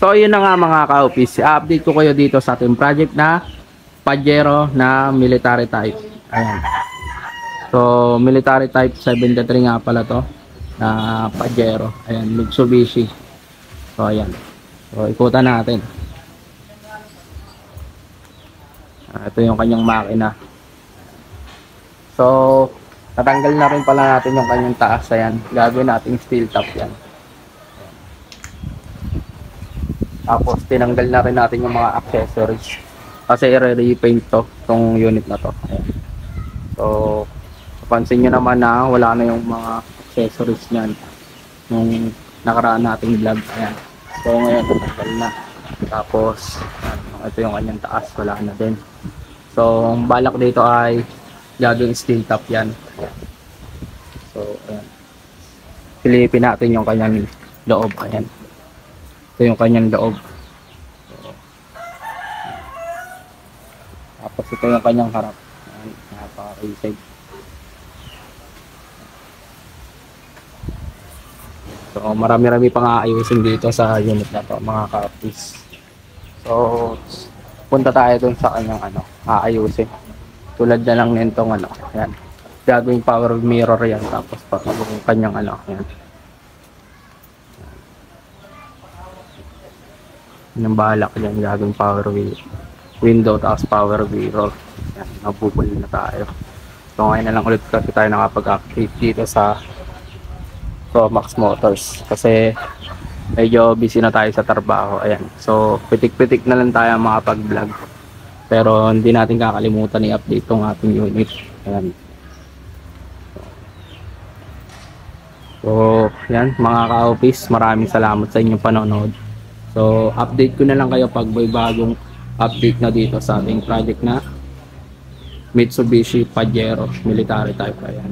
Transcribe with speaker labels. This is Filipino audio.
Speaker 1: So yun na nga mga ka-office, update ko kayo dito sa ating project na Pajero na military type. Ayan. So military type 73 nga pala to na Pajero. Ayan, Mitsubishi. So ayan. So ikutan natin. Ito yung kanyang makina. So natanggal na rin pala natin yung kanyang taas. Ayan. Gagawin natin steel top yan. Tapos tinanggal na rin natin yung mga accessories kasi i-repaint to tong unit na to. Ayan. So pansin nyo naman na wala na yung mga accessories nyan nung nakaraan nating vlog. Ayan. So ngayon tinanggal na. Tapos ito yung kanyang taas, wala na din. So ang balak dito ay gagawing steel top yan. Ayan. So ayan. Silipin natin yung kanyang loob. Ayan. Ito yung kanyang loob. Tapos ito yung kanyang harap. Napaka-reside. So marami-rami pang aayusin dito sa unit na to mga ka-office. So punta tayo dun sa kanyang aayusin. Tulad na lang nitong ayan. Gagawing power mirror yan. Tapos yung kanyang ayan. Yung balak yan, gagawing power window tapos power mirror. Yan, nabubul na tayo. So ngayon na lang ulit kasi tayo nakapag-active dito sa Promax Motors kasi medyo busy na tayo sa trabaho. Ayan. So pitik-pitik na lang tayo makapag-vlog. Pero hindi natin kakalimutan i-update tong ating unit. Ayan. So yan mga ka-office, maraming salamat sa inyong panonood. So update ko na lang kayo pag may bagong update na dito sa ating project na Mitsubishi Pajero military type. Ayan.